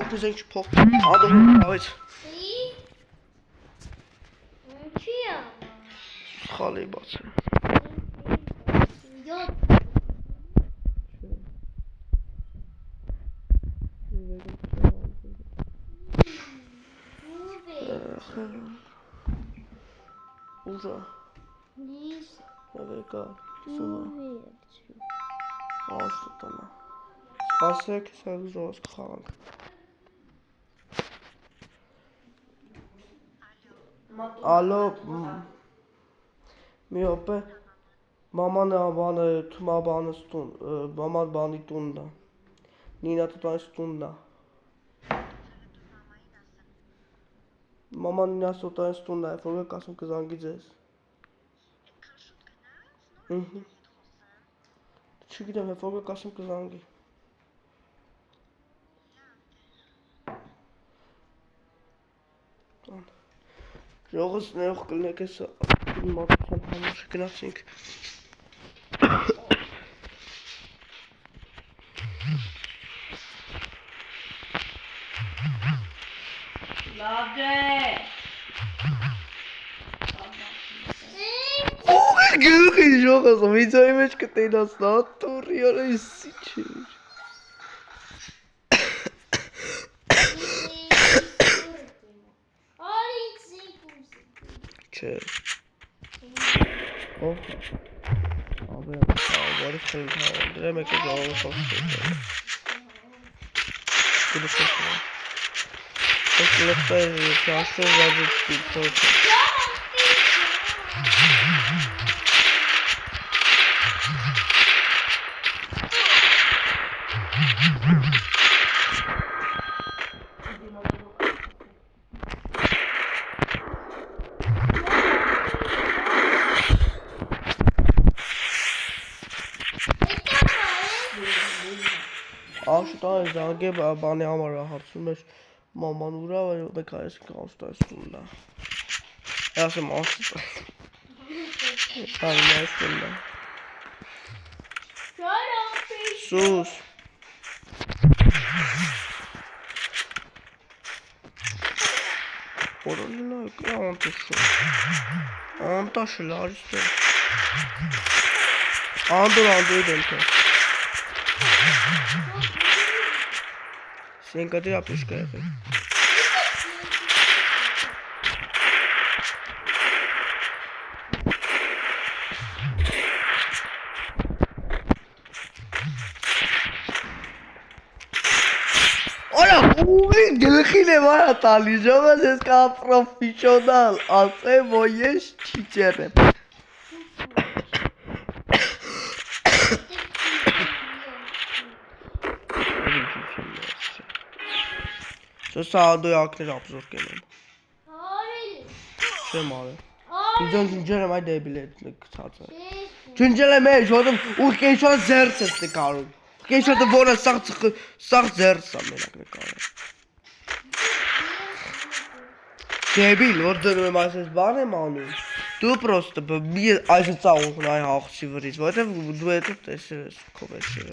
Presidente Pop. Adoro Xalay bacı. Uza. Evet kal. Ağaçta tamam. Spasiye keser zor kalan. Alo. Miyope. Maman abanı tuma banı stun. Maman banı tunda. Nina tutan stunda. Maman Nina tutan stunda. Efendim kasım kızan gideceğiz. Çünkü de efendim kasım kızan gideceğiz. Joris ne yok gülnek Martin hamur knasink. Lavde. Gülük Joris, widzę que tem nas notas e olha esse tio. Che. Oh. Abi varif kılın demek ki cevabı soruyor. Gülük soruyor. Eklepte şahsı vardı bir soru. Ağaçta zange bana amara harçmış. Maman ura ve kayısı kalsta üstünde. Yasım ağaçta. Tamam üstünde. Sus. Oranı ne? Antaşlar işte. Andır ödente. Sen kadar yapmış kıyafet. Ora, gelkhile var talayacağım ses ka profesyonel. Ase boyeş çiçerim. Sağda yaklaşık absürt geliyor. Şey mi abi? Güncelleme de bile kısaltı. Güncelleme şuradan o geçen zer sesli kalın. Geçen de bana sağ zer sanmıyorum ne kalın. Debil, orada ne mesaj var ne malum. Tu просто bir açıkça olsun ay hakçı veriz. Var da bu duetu teşekkür ederim.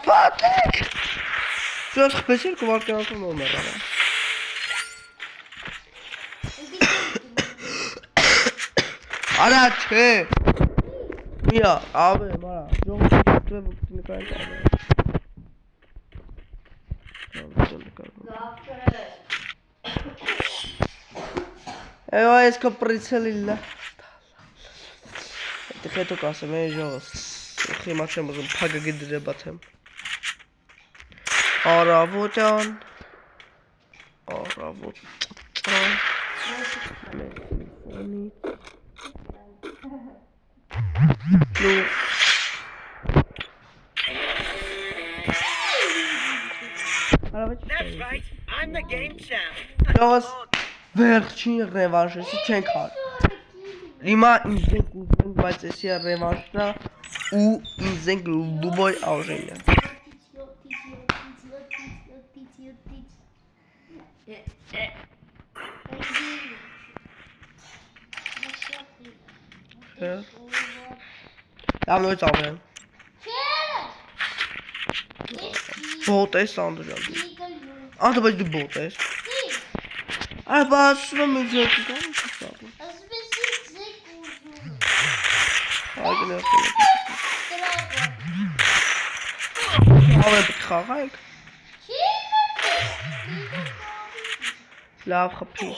Fatih! Zoals gepasseerd kom ik aan van mama. Araç he. Ya abi bana çok kötü bir kayıt abi. Evo es capricelilla. Dikkat kasım ejos. Kıymaçımızın paga gidire batım. Aravucan. That's right. I'm the game chef. Jos վերջին ռևանշը չենք հար։ Հիմա ինձ ենք ուզում, բայց էսի ռևանշնա ու ինձ ենք լուբոյ արժենյա։ Լավ նույն ծավեն։ Բոտ ես Անդրյան։ Անդը բայց դու բոտ ես։ Այ բասում եմ ինձ ետի կամ ինչ սաղում։ Այ գնեղ Ավ է պիտ խաղայք։ Լավ խպի։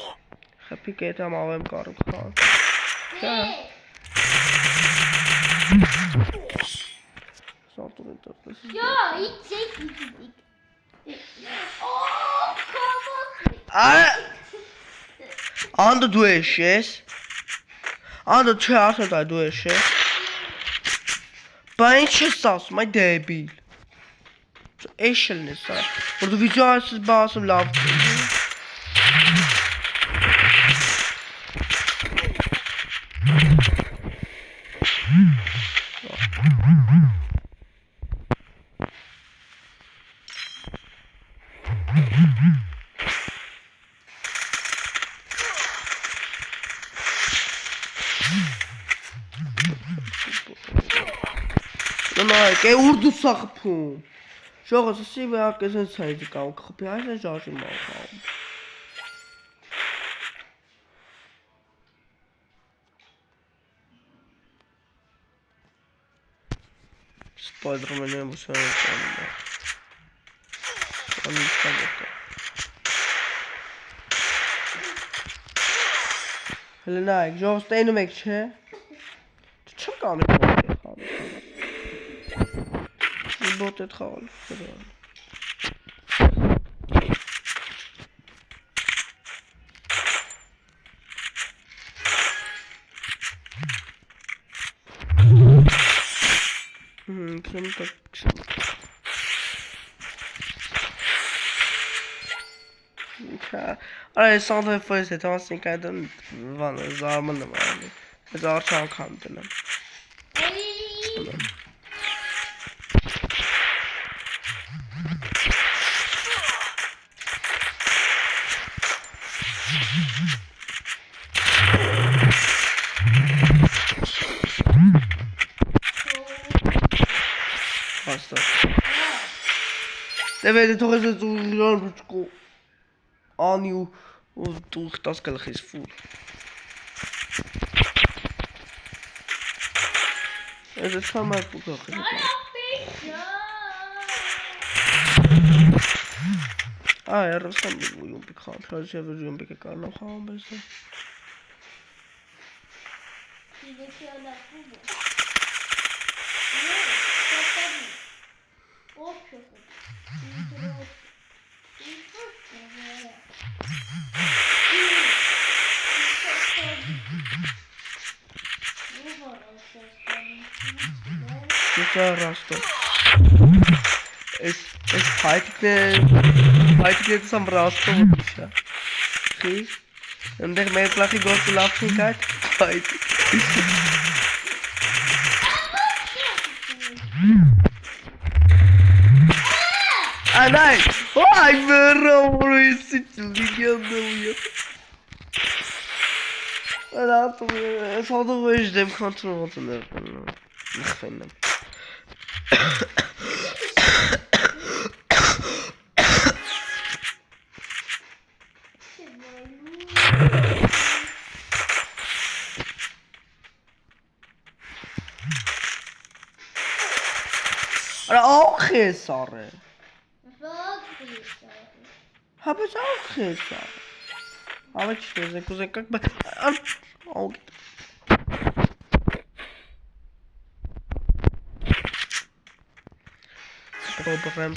Խպի կետ եմ ավ եմ կարում խաղան։ Սանտուր են տրտես։ Անդը դու ես ես։ Անդը չէ ասել այ դու ես ես։ Բա ինչ ես ասում այ դեբիլ։ Էշելն ես սա։ Որ դու վիդեո ասես բա ասում լավ։ Նայք, է ուր դու սա խփում։ Շողս ասի վարկես են ցայդի կամ խփի այս է ժարժի մալ խաղում։ Spider-Man-ը մուսան է կանում։ Անի ստագետը։ Հələ նայք, ժողս տենում եք չէ։ Չեմ կանի բոտ է խաղում։ Բոտ է խաղալ։ Քրեմ так քրեմ։ Այ սանդը ֆոյս է տասին կայդն վան զարմանը մայնի։ Ես արչան կամ դնեմ։ Basta. Deve toch eens een aannieuw of toch dat kan eens voelen. Het is van mij ook wel Ah, er is dan een jump ik gaan. Trouwens even een jump ik kan nog gaan best. Super rasto. Es fight sam rasto ja. Zie. En denk mij plak ik door te laten kijken. Fight. Ah nee. Oh, ik ben roer is het liggen En dan zal de wees dem controle te nemen. Ik vind hem. Ook geen sorry. Heb ik ook geen sorry. А вот что, закузай как бы... Попробуем.